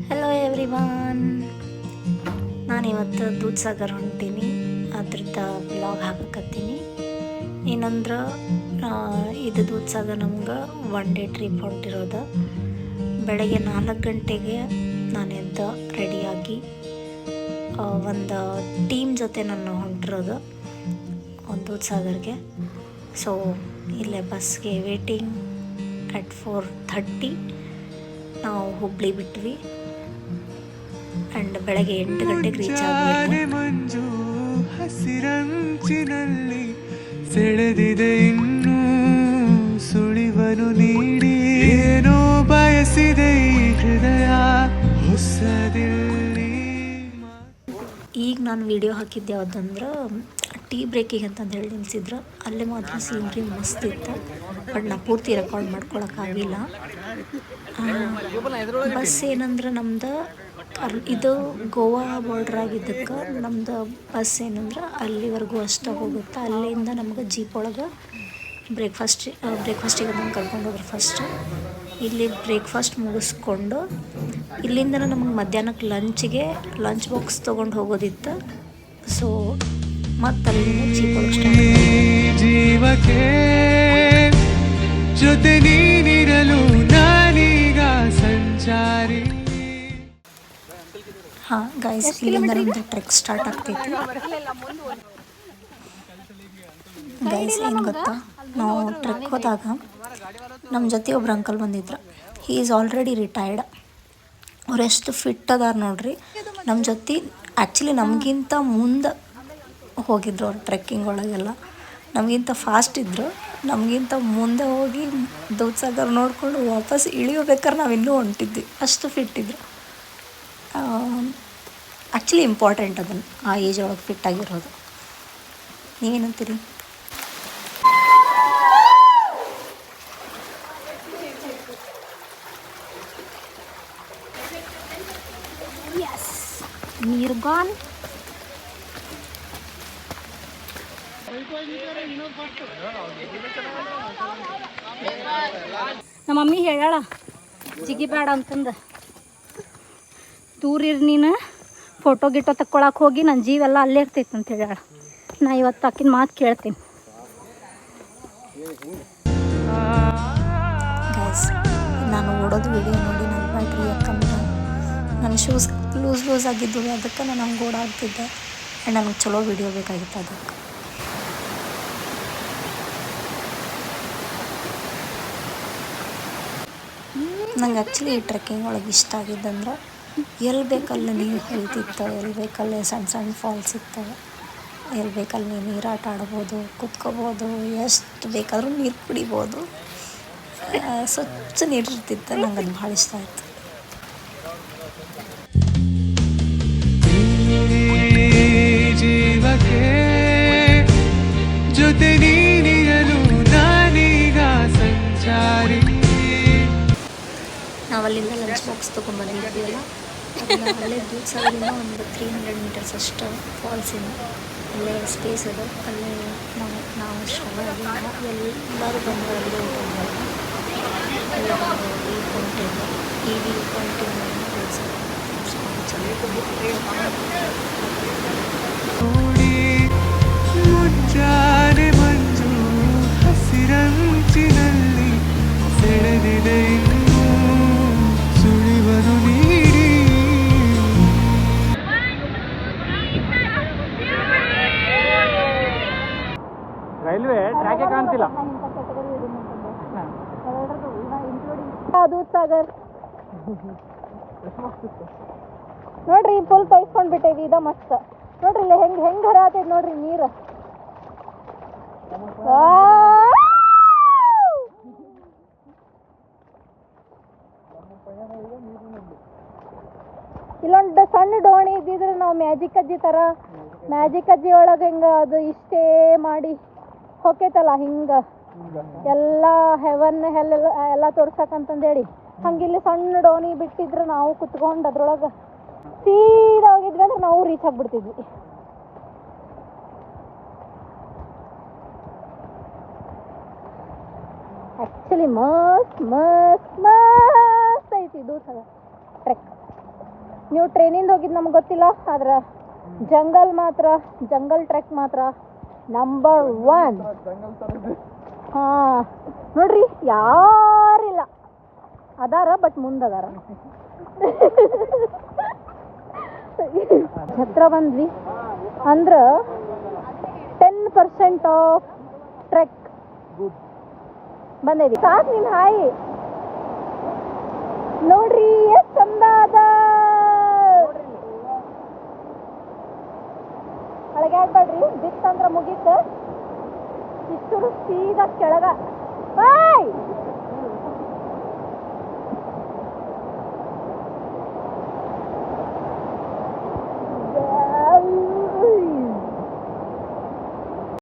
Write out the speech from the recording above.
Hello everyone, ನಾನಿವತ್ತು ದೂದ್ಸಾಗರ್ ಹೊಂಟೀನಿ. ಅದ್ರದ್ದು blog ಹಾಕಕತ್ತೀನಿ. ಏನಂದ್ರೆ ಇದು ದೂದ್ಸಾಗರ್ ನಮ್ಗೆ 1 ಡೇ ಟ್ರಿಪ್ ಹೊಂಟಿರೋದು. ಬೆಳಗ್ಗೆ 4 ಗಂಟೆಗೆ ನಾನು ಎದ್ದು ರೆಡಿಯಾಗಿ ಒಂದು ಟೀಮ್ ಜೊತೆ ನಾನು ಹೊಂಟಿರೋದು ದೂದ್ಸಾಗರ್ಗೆ. ಸೊ ಇಲ್ಲೇ ಬಸ್ಗೆ ವೇಟಿಂಗ್ ಅಟ್ 4:30. ನಾವು ಹುಬ್ಳಿ ಬಿಟ್ವಿ ಆ್ಯಂಡ್ ಬೆಳಗ್ಗೆ 8 ಗಂಟೆಗೆ ರೀಚ್ ಆದ್ವಿ. ಮಂಜು ಹಸಿರಂಚಿನಲ್ಲಿ ಸೆಳೆದಿದೆ ಇನ್ನೂ ಸುಳಿವನು ನೀಡಿ ಏನೋ ಬಯಸಿದೆ ಈ ಹೃದಯ ಹೊಸದಿಲ್ಲಿ. ಈಗ ನಾನು ವಿಡಿಯೋ ಹಾಕಿದ್ದೆ ಯಾವುದಂದ್ರೆ ಟೀ ಬ್ರೇಕಿಗೆ ಅಂತಂದು ಹೇಳಿ ನಿಲ್ಸಿದ್ರು. ಅಲ್ಲೇ ಮಾತ್ರ ಸೀನ್ರಿ ಮಸ್ತ್ ಇತ್ತು, ಬಟ್ ನಾ ಪೂರ್ತಿ ರೆಕಾರ್ಡ್ ಮಾಡ್ಕೊಳಕ್ಕಾಗಿಲ್ಲ. ಬಸ್ ಏನಂದ್ರೆ ನಮ್ದು ಇದು ಗೋವಾ ಬಾರ್ಡ್ರ್ ಆಗಿದ್ದಕ್ಕೆ ನಮ್ದು ಬಸ್ ಏನಂದ್ರೆ ಅಲ್ಲಿವರೆಗೂ ಅಷ್ಟೇ ಹೋಗುತ್ತೆ. ಅಲ್ಲಿಂದ ನಮ್ಗೆ ಜೀಪ್ ಒಳಗೆ ಬ್ರೇಕ್ಫಾಸ್ಟಿಗೆ ಅದನ್ನು ಕರ್ಕೊಂಡು ಹೋದ್ರು. ಫಸ್ಟ್ ಇಲ್ಲಿ ಬ್ರೇಕ್ಫಾಸ್ಟ್ ಮುಗಿಸ್ಕೊಂಡು ಇಲ್ಲಿಂದ ನಮಗೆ ಮಧ್ಯಾಹ್ನಕ್ಕೆ ಲಂಚ್ ಬಾಕ್ಸ್ ತೊಗೊಂಡು ಹೋಗೋದಿತ್ತು. ಸೊ ಮತ್ತು ಅಲ್ಲಿಂದ ಜೀಪ್ ಒಳಗೆ ಜೀವಕ್ಕೆ ಜೊತೆ ನೀನಿರಲು ನಾನೀಗ ಸಂಚಾರಿ. ಹಾಂ ಗೈಸ್, ಇಲ್ಲಿಂದ ನಮ್ಮದು ಟ್ರೆಕ್ ಸ್ಟಾರ್ಟ್ ಆಗ್ತೈತಿ. ಗೈಸ್ ಏನು ಗೊತ್ತಾ, ನಾವು ಟ್ರೆಕ್ ಹೋದಾಗ ನಮ್ಮ ಜೊತೆ ಒಬ್ರು ಅಂಕಲ್ ಬಂದಿದ್ರು. He is already retired. ಅವ್ರು ಎಷ್ಟು ಫಿಟ್ ಅದಾರ ನೋಡ್ರಿ. ನಮ್ಮ ಜೊತೆ ಆ್ಯಕ್ಚುಲಿ ನಮಗಿಂತ ಮುಂದೆ ಹೋಗಿದ್ರು ಅವ್ರು ಟ್ರೆಕ್ಕಿಂಗ್ ಒಳಗೆಲ್ಲ. ನಮಗಿಂತ ಫಾಸ್ಟ್ ಇದ್ದರು. ನಮಗಿಂತ ಮುಂದೆ ಹೋಗಿ ದೂದ್ಸಾಗರ್ ನೋಡಿಕೊಂಡು ವಾಪಸ್ ಇಳಿಯೋಬೇಕಾದ್ರೆ ನಾವು ಇನ್ನೂ ಹೊಂಟಿದ್ವಿ, ಅಷ್ಟು ಫಿಟ್ ಇದ್ರು. ಆ್ಯಕ್ಚುಲಿ ಇಂಪಾರ್ಟೆಂಟ್ ಅದನ್ನು ಆ ಏಜ್ ಒಳಗೆ ಫಿಟ್ ಆಗಿರೋದು. ನೀವೇನಂತೀರಿ? ನೀರು ಗಾನ್. ನಮ್ಮ ಮಮ್ಮಿ ಹೇಳಾಳ ಜಿಗಿಬೇಡ ಅಂತಂದು. ದೂರ ಇರು ನೀನು, ಫೋಟೋ ಗಿಟೋ ತಕ್ಕೊಳಕ್ಕೆ ಹೋಗಿ ನನ್ನ ಜೀವೆಲ್ಲ ಅಲ್ಲೇ ಇರ್ತೈತೆ ಅಂತ ಹೇಳ್ಯಾಳ. ನಾ ಇವತ್ತು ಆಕಿನ ಮಾತು ಕೇಳ್ತೀನಿ. ಗೈಸ್, ನಾನು ಓಡೋದು ವಿಡಿಯೋ ನೋಡಿ ನನ್ನ ಬ್ಯಾಟ್ರಿ ಯಾಕಂದ್ರೆ ನನ್ನ ಶೂಸ್ ಲೂಸ್ ಆಗಿದ್ದು, ಅದಕ್ಕೆ ನಾನು ಹಂಗೆ ಓಡಾಡ್ತಿದ್ದೆ. ಆ್ಯಂಡ್ ನನಗೆ ಚಲೋ ವಿಡಿಯೋ ಬೇಕಾಗಿತ್ತು ಅದಕ್ಕೆ. ನಂಗೆ ಆ್ಯಕ್ಚುಲಿ ಈ ಟ್ರೆಕ್ಕಿಂಗ್ ಒಳಗೆ ಇಷ್ಟ ಆಗಿದ್ದಂದ್ರೆ ಎಲ್ಲಿ ಬೇಕಲ್ಲಿ ನೀರು ಹರಿತಿತ್ತು, ಎಲ್ಲಿ ಬೇಕಲ್ಲಿ ಸಣ್ಣ ಸಣ್ಣ ಫಾಲ್ಸ್ ಇರ್ತವೆ, ಎಲ್ಲಿ ಬೇಕಲ್ಲಿ ನೀರಾಟ ಆಡ್ಬೋದು, ಕುತ್ಕೋಬೋದು, ಎಷ್ಟು ಬೇಕಾದರೂ ನೀರು ಕುಡಿಬೋದು. ಸ್ವಚ್ಛ ನೀರು ಇರ್ತಿತ್ತು. ನಂಗೆ ಅದು ಭಾಳ ಇಷ್ಟ ಆಯಿತು. ಜೀವಕ್ಕೆ ಜೊತೆ ನೀನಿರಲು ನಾನೀಗ ಸಂಚಾರಿ. ನಾವಲ್ಲಿಂದ ಲಂಚ್ ಬಾಕ್ಸ್ ತೊಗೊಂಡ್ಬಂದಿದ್ವಲ್ಲ, ಅದನ್ನು ಅಲ್ಲೇ ದೂದ್ಸಾಗರಿಂದ ಒಂದು 300 ಮೀಟರ್ಸ್ ಅಷ್ಟು ಫಾಲ್ಸಿಂದ ಅಲ್ಲೇ ಸ್ಪೇಸ್ ಅದು. ಅಲ್ಲೇ ನಾವು ಶ್ರಮವಾಗಿ ಎಲ್ಲರೂ ಬಂದು ಅಲ್ಲೇ ಊಟ ಮಾಡೋದು. ಅಲ್ಲೇ ಬಂದು ವ್ಯೂ ಪಾಯಿಂಟ್ ಇದೆ. ಈ ವ್ಯೂ ಪಾಯಿಂಟಿಂದ ನೋಡಿ ಮುಂಜಾನೆ ಮಂಜು ಹಸಿರಂಚಿನಲ್ಲಿ ಸೆಳೆದಿದೆ ಇನ್ನೂ ಸುಳಿವನು ನೀಡಿ. ರೈಲ್ವೆ ಟ್ರ್ಯಾಕೆ ಕಾಣ್ತಿಲ್ಲ. ದೂದ್ಸಾಗರ್ ನೋಡ್ರಿ, ಫುಲ್ ತೊಯ್ಸ್ಕೊಂಡ್ ಬಿಟ್ಟೇವಿ. ಇದ ಮಸ್ತ್ ನೋಡ್ರಿ, ಇಲ್ಲಿ ಹೆಂಗ್ ಹರಿಯಾತೈತಿ ನೋಡ್ರಿ ನೀರು. ಇಲ್ಲೊಂದು ಸಣ್ಣ ಡೋಣಿ ಇದ್ದಿದ್ರೆ ನಾವು ಮ್ಯಾಜಿಕ್ ಅಜ್ಜಿ ಒಳಗೆ ಹಿಂಗೆ ಅದು ಇಷ್ಟೇ ಮಾಡಿ ಹೊಕ್ಕೈತಲ್ಲ, ಹಿಂಗೆ ಎಲ್ಲ ಹೆವನ್ ಎಲ್ಲ ತೋರ್ಸಕ್ಕಂತಂದೇಳಿ ಹಂಗಿಲ್ಲಿ ಸಣ್ಣ ಡೋಣಿ ಬಿಟ್ಟಿದ್ರೆ ನಾವು ಕುತ್ಕೊಂಡು ಅದ್ರೊಳಗೆ ಸೀದಾ ಹೋಗಿದ್ವಿ ಅಂದ್ರೆ ನಾವು ರೀಚ್ ಆಗಿಬಿಡ್ತಿದ್ವಿ. ಆ್ಯಕ್ಚುಲಿ ಮಸ್ತ್ ಐತಿ ದೂದ್ಸಾಗರ್ ಟ್ರೆಕ್. ನೀವು ಟ್ರೈನಿಂದ ಹೋಗಿದ್ದು ನಮ್ಗೆ ಗೊತ್ತಿಲ್ಲ, ಆದ್ರೆ ಜಂಗಲ್ ಟ್ರೆಕ್ ಮಾತ್ರ ನಂಬರ್ 1. ಹಾಂ ನೋಡ್ರಿ, ಯಾರಿಲ್ಲ, ಅದಾರ ಬಟ್ ಮುಂದದಾರ. ಹತ್ರ ಬಂದ್ವಿ ಅಂದ್ರೆ 10% ಆಫ್ ಟ್ರೆಕ್ ಬಂದಿದೆ. ಸಾಕು ನೀನು ಹಾಯಿ ನೋಡ್ರಿ ಎಷ್ಟು ಚಂದ ಅದ. ಅಳಗ್ಯಾಡ್ಬೇಡ್ರಿ, ಬಿತ್ತಂದ್ರೆ ಮುಗೀತು. ಇಷ್ಟು ಸೀದಾ ಕೆಳಗ ಬಾಯ್